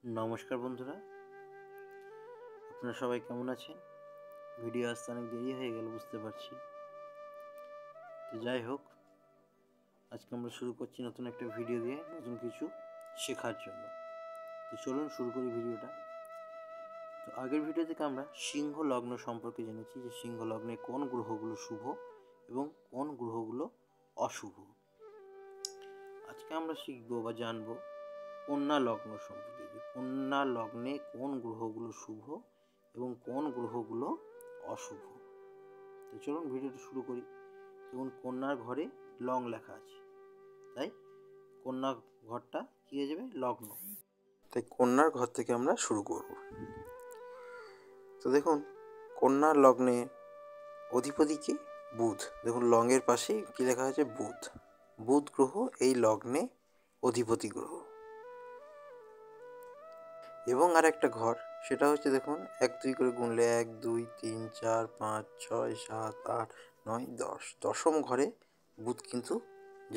নমস্কার বন্ধুরা, আপনারা সবাই কেমন আছেন? ভিডিও আসতে অনেক দেরি হয়ে গেল বুঝতে পারছি। তো যাই হোক, আজকে আমরা শুরু করছি নতুন একটা ভিডিও দিয়ে, নতুন কিছু শেখার জন্য। তো চলুন শুরু করি ভিডিওটা। তো আগের ভিডিও থেকে আমরা সিংহ লগ্ন সম্পর্কে জেনেছি যে সিংহ লগ্নে কোন গ্রহগুলো শুভ এবং কোন গ্রহগুলো অশুভ। আজকে আমরা শিখব বা জানবো কন্যা লগ্ন সম্পর্কে, যে কন্যা লগ্নে কোন গ্রহগুলো শুভ এবং কোন গ্রহগুলো অশুভ। তো চলুন ভিডিওটা শুরু করি। দেখুন, কন্যার ঘরে লং লেখা আছে, তাই কন্যা ঘরটা কি হয়ে যাবে? লগ্ন। তাই কন্যার ঘর থেকে আমরা শুরু করব। তো দেখুন, কন্যার লগ্নে অধিপতি কে? বুধ। দেখুন লংয়ের পাশে কি লেখা আছে? বুধ। বুধ গ্রহ এই লগ্নে অধিপতি গ্রহ। এবং আর একটা ঘর, সেটা হচ্ছে দেখুন 1-2 করে গুনলে 1 2 3 4 5 6 7 8 9 10, দশম ঘরে বুধ কিন্তু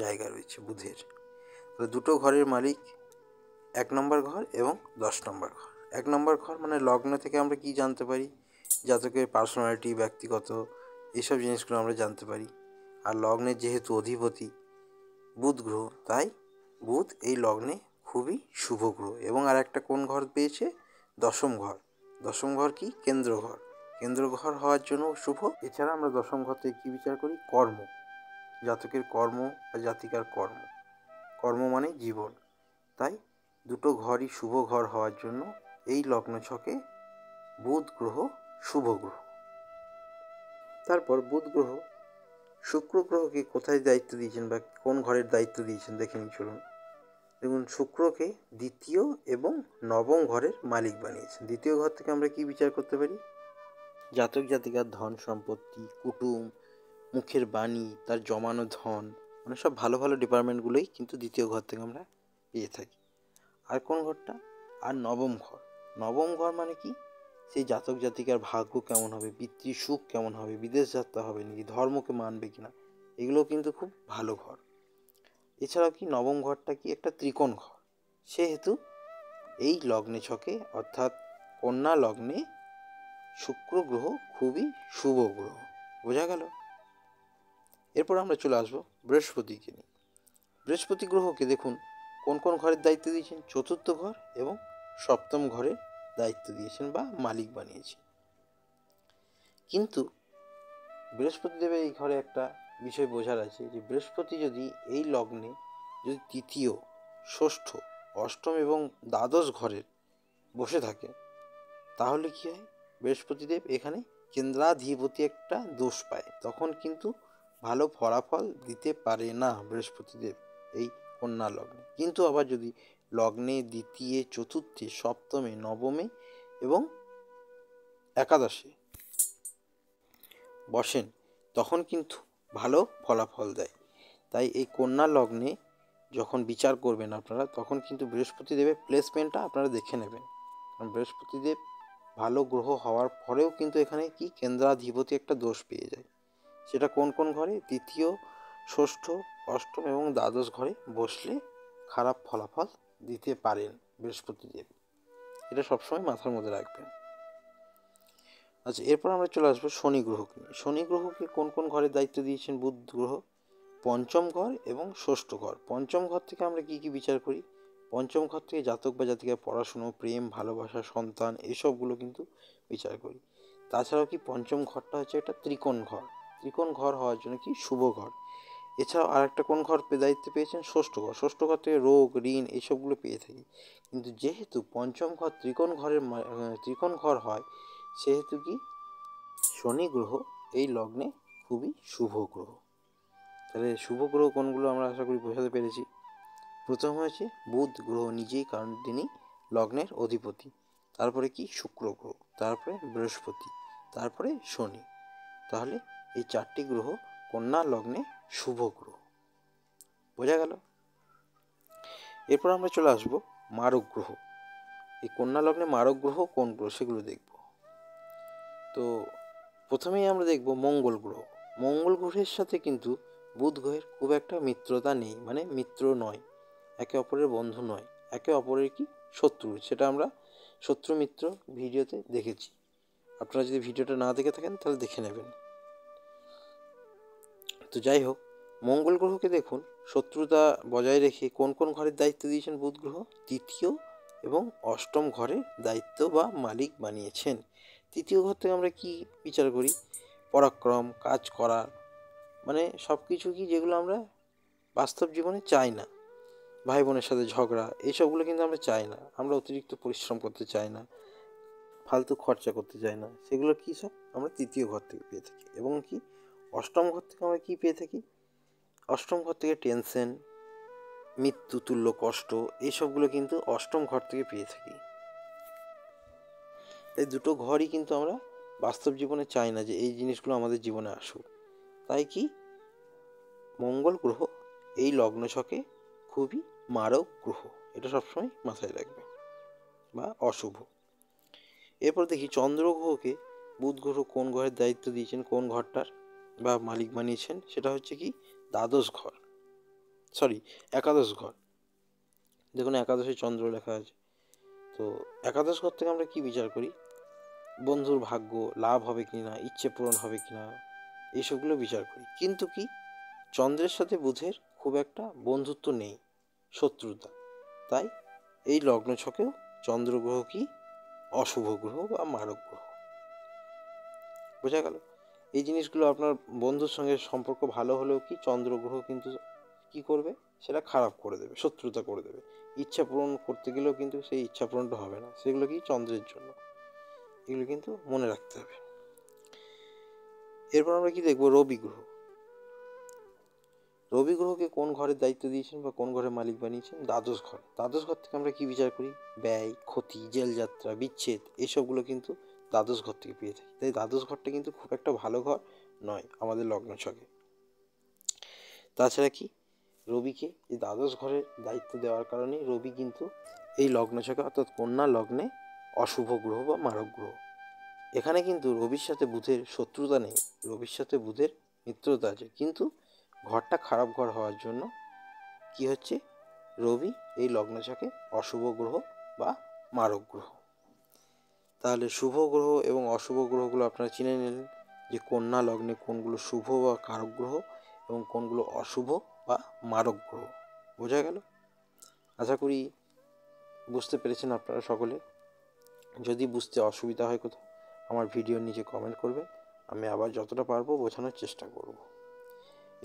জায়গা রয়েছে বুধের। দুটো ঘরের মালিক 1 নম্বর ঘর এবং 10 নম্বর ঘর। 1 নম্বর ঘর মানে লগ্ন থেকে আমরা কি জানতে পারি? জাতকের পার্সোনালিটি, ব্যক্তিগত এইসব জিনিসগুলো আমরা জানতে পারি। আর লগ্নের যেহেতু অধিপতি বুধ গ্রহ, তাই বুধ এই লগ্নে খুবই শুভ গ্রহ। এবং আর একটা কোন ঘর পেয়েছে? দশম ঘর। দশম ঘর কি? কেন্দ্র ঘর। কেন্দ্র ঘর হওয়ার জন্য শুভ। এছাড়া আমরা দশম ঘর থেকে কী বিচার করি? কর্ম, জাতকের কর্ম বা জাতিকার কর্ম। কর্ম মানে জীবন। তাই দুটো ঘরই শুভ ঘর হওয়ার জন্য এই লগ্ন ছকে বুধ গ্রহ শুভ গ্রহ। তারপর বুধ গ্রহ শুক্র গ্রহকে কোথায় দায়িত্ব দিয়েছেন বা কোন ঘরের দায়িত্ব দিয়েছেন দেখে নিই চলুন। দেখুন, শুক্রকে দ্বিতীয় এবং নবম ঘরের মালিক বানিয়েছেন। দ্বিতীয় ঘর থেকে আমরা কি বিচার করতে পারি? জাতক জাতিকার ধন সম্পত্তি, কুটুম, মুখের বাণী, তার জমানো ধন, মানে সব ভালো ভালো ডিপার্টমেন্টগুলোই কিন্তু দ্বিতীয় ঘর থেকে আমরা পেয়ে থাকি। আর কোন ঘরটা? আর নবম ঘর। নবম ঘর মানে কি? সেই জাতক জাতিকার ভাগ্য কেমন হবে, পিতৃ সুখ কেমন হবে, বিদেশ যাত্রা হবে নাকি, ধর্মকে মানবে কিনা, এগুলো কিন্তু খুব ভালো ঘর। এছাড়াও কি নবম ঘরটা কি? একটা ত্রিকোণ ঘর। সেহেতু এই লগ্নে ছকে অর্থাৎ কন্যা লগ্নে শুক্র গ্রহ খুবই শুভ গ্রহ। বোঝা গেল? এরপর আমরা চলে আসবো বৃহস্পতিকে নিয়ে। বৃহস্পতি গ্রহকে দেখুন কোন কোন ঘরের দায়িত্ব দিয়েছেন? চতুর্থ ঘর এবং সপ্তম ঘরের দায়িত্ব দিয়েছেন বা মালিক বানিয়েছেন। কিন্তু বৃহস্পতি দেবের এই ঘরে একটা বিষয় বোঝার আছে, যে বৃহস্পতি যদি এই লগ্নে যদি তৃতীয়, ষষ্ঠ, অষ্টম এবং দ্বাদশ ঘরের বসে থাকে, তাহলে কি হয়? বৃহস্পতিদেব এখানে কেন্দ্রাধিপতি একটা দোষ পায়, তখন কিন্তু ভালো ফলাফল দিতে পারে না বৃহস্পতিদেব এই কন্যা লগ্নে। কিন্তু আবার যদি লগ্নে দ্বিতীয়, চতুর্থে, সপ্তমে, নবমে এবং একাদশে বসেন, তখন কিন্তু ভালো ফলাফল দেয়। তাই এই কন্যা লগ্নে যখন বিচার করবেন আপনারা, তখন কিন্তু বৃহস্পতিদেবের প্লেসমেন্টটা আপনারা দেখে নেবেন। কারণ বৃহস্পতিদেব ভালো গ্রহ হওয়ার পরেও কিন্তু এখানে কি কেন্দ্রাধিপতি একটা দোষ পেয়ে যায়। সেটা কোন কোন ঘরে? তৃতীয়, ষষ্ঠ, অষ্টম এবং দ্বাদশ ঘরে বসলে খারাপ ফলাফল দিতে পারেন বৃহস্পতিদেব। এটা সবসময় মাথার মধ্যে রাখবেন। আচ্ছা, এরপর আমরা চলে আসবো শনি গ্রহকে নিয়ে। শনি গ্রহকে কোন কোন ঘরের দায়িত্ব দিয়েছেন বুধ গ্রহ? পঞ্চম ঘর এবং ষষ্ঠ ঘর। পঞ্চম ঘর থেকে আমরা কি কি বিচার করি? পঞ্চম ঘর থেকে জাতক বা জাতিকার পড়াশুনো, প্রেম, ভালোবাসা, সন্তান, এসবগুলো কিন্তু বিচার করি। তাছাড়াও কি পঞ্চম ঘরটা হচ্ছে একটা ত্রিকোণ ঘর। ত্রিকোণ ঘর হওয়ার জন্য কি শুভ ঘর। এছাড়াও আর একটা কোন ঘর দায়িত্ব পেয়েছেন? ষষ্ঠ ঘর। ষষ্ঠ ঘর থেকে রোগ, ঋণ এইসবগুলো পেয়ে থাকি। কিন্তু যেহেতু পঞ্চম ঘর ত্রিকোণ ঘর হয়, সেহেতু কি শনি গ্রহ এই লগ্নে খুবই শুভ গ্রহ। তাহলে শুভ গ্রহ কোনগুলো আমরা আশা করি বোঝাতে পেরেছি। প্রথম হয়েছে বুধ গ্রহ নিজেই, কারণ তিনি লগ্নের অধিপতি। তারপরে কি? শুক্র গ্রহ, তারপরে বৃহস্পতি, তারপরে শনি। তাহলে এই 4টি গ্রহ কন্যা লগ্নে শুভ গ্রহ। বোঝা গেল? এরপর আমরা চলে আসবো মারক গ্রহ। এই কন্যা লগ্নে মারক গ্রহ কোন গ্রহ সেগুলো দেখব। তো প্রথমেই আমরা দেখব মঙ্গল গ্রহ। মঙ্গল গ্রহের সাথে কিন্তু বুধ গ্রহের খুব একটা মিত্রতা নেই, মানে মিত্র নয়, একে অপরের বন্ধু নয়, একে অপরের কি শত্রু, সেটা আমরা শত্রু মিত্র ভিডিওতে দেখেছি। আপনারা যদি ভিডিওটা না দেখে থাকেন তাহলে দেখে নেবেন। তো যাই হোক, মঙ্গল গ্রহকে দেখুন শত্রুতা বজায় রেখে কোন কোন ঘরের দায়িত্ব দিয়েছেন বুধ গ্রহ? তৃতীয় এবং অষ্টম ঘরের দায়িত্ব বা মালিক বানিয়েছেন। তৃতীয় ঘর থেকে আমরা কি বিচার করি? পরাক্রম, কাজ করা, মানে সব কিছু কি যেগুলো আমরা বাস্তব জীবনে চাই না। ভাই বোনের সাথে ঝগড়া, এইসবগুলো কিন্তু আমরা চাই না। আমরা অতিরিক্ত পরিশ্রম করতে চাই না, ফালতু খরচা করতে চাই না, সেগুলো কী সব আমরা তৃতীয় ঘর থেকে পেয়ে থাকি। এবং কি অষ্টম ঘর থেকে আমরা কী পেয়ে থাকি? অষ্টম ঘর থেকে টেনশন, মৃত্যু তুল্য কষ্ট, এইসবগুলো কিন্তু অষ্টম ঘর থেকে পেয়ে থাকি। এই দুটো ঘরই কিন্তু আমরা বাস্তব জীবনে চাই না যে এই জিনিসগুলো আমাদের জীবনে আসুক। তাই কি মঙ্গল গ্রহ এই লগ্ন ছকে খুবই মারক গ্রহ, এটা সবসময় মাথায় রাখবে, বা অশুভ। এরপর দেখি চন্দ্র গ্রহকে বুধ গ্রহ কোন ঘরের দায়িত্ব দিয়েছেন, কোন ঘরটার বা মালিক বানিয়েছেন? সেটা হচ্ছে কি দ্বাদশ ঘর, একাদশ ঘর। দেখুন একাদশে চন্দ্র লেখা আছে। তো একাদশ ঘর থেকে আমরা কি বিচার করি? বন্ধুর ভাগ্য, লাভ হবে কিনা, ইচ্ছে পূরণ হবে কিনা, এইসবগুলো বিচার করি। কিন্তু কি চন্দ্রের সাথে বুধের খুব একটা বন্ধুত্ব নেই, শত্রুতা। তাই এই লগ্ন ছকেও চন্দ্রগ্রহ কি অশুভ গ্রহ বা মারক গ্রহ। বোঝা গেল? এই জিনিসগুলো আপনার বন্ধুর সঙ্গে সম্পর্ক ভালো হলেও কি চন্দ্রগ্রহ কিন্তু কি করবে? সেটা খারাপ করে দেবে, শত্রুতা করে দেবে। ইচ্ছা পূরণ করতে গেলেও কিন্তু সেই ইচ্ছা পূরণটা হবে না, সেগুলো কি চন্দ্রের জন্য। এগুলো কিন্তু মনে রাখতে হবে। এরপর আমরা কি দেখবো? রবি গ্রহ। রবি গ্রহকে কোন ঘরের দায়িত্ব দিয়েছেন বা কোন ঘরের মালিক বানিয়েছেন? দ্বাদশ ঘর। দ্বাদশ ঘর থেকে আমরা কি বিচার করি? ব্যয়, ক্ষতি, জেলযাত্রা, বিচ্ছেদ, এইসবগুলো কিন্তু দ্বাদশ ঘর থেকে পেয়ে থাকি। তাই দ্বাদশ ঘরটা কিন্তু খুব একটা ভালো ঘর নয় আমাদের লগ্ন ছকে। তাছাড়া কি রবিকে এই দ্বাদশ ঘরের দায়িত্ব দেওয়ার কারণে রবি কিন্তু এই লগ্ন ছকে অর্থাৎ কন্যা লগ্নে অশুভ গ্রহ বা মারক গ্রহ। এখানে কিন্তু রবির সাথে বুধের শত্রুতা নেই, রবির সাথে বুধের মিত্রতা আছে, কিন্তু ঘরটা খারাপ ঘর হওয়ার জন্য কি হচ্ছে? রবি এই লগ্ন ছকে অশুভ গ্রহ বা মারক গ্রহ। তাহলে শুভ গ্রহ এবং অশুভ গ্রহগুলো আপনারা চিনে নিলেন, যে কন্যা লগ্নে কোনগুলো শুভ বা কারক গ্রহ এবং কোনগুলো অশুভ বা মারক গ্রহ। বোঝা গেল? আশা করি বুঝতে পেরেছেন আপনারা সকলে। যদি বুঝতে অসুবিধা হয় কোথাও আমার ভিডিওর নিচে কমেন্ট করবেন, আমি আবার যতটা পারবো বোঝানোর চেষ্টা করব।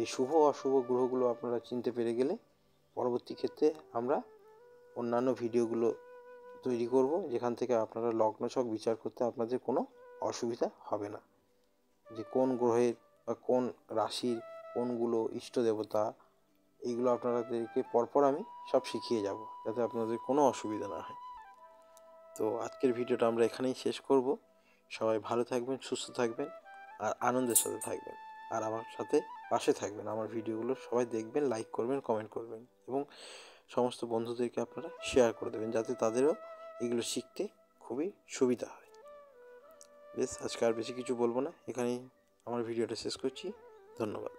এই শুভ অশুভ গ্রহগুলো আপনারা চিনতে পেরে গেলে পরবর্তী ক্ষেত্রে আমরা অন্যান্য ভিডিওগুলো তৈরি করব, যেখান থেকে আপনারা লগ্নছক বিচার করতে আপনাদের কোনো অসুবিধা হবে না। যে কোন গ্রহের বা কোন রাশির কোনগুলো ইষ্ট দেবতা, এইগুলো আপনাদেরকে পরপর আমি সব শিখিয়ে যাব, যাতে আপনাদের কোনো অসুবিধা না হয়। তো আজকের ভিডিওটা আমরা এখানেই শেষ করব। সবাই ভালো থাকবেন, সুস্থ থাকবেন আর আনন্দের সাথে থাকবেন। আর আমার সাথে পাশে থাকবেন। আমার ভিডিওগুলো সবাই দেখবেন, লাইক করবেন, কমেন্ট করবেন এবং সমস্ত বন্ধুদেরকে আপনারা শেয়ার করে দেবেন, যাতে তাদেরও এগুলো শিখতে খুবই সুবিধা হয়। বেশ, আজকে আর বেশি কিছু বলবো না, এখানেই আমার ভিডিওটা শেষ করছি। ধন্যবাদ।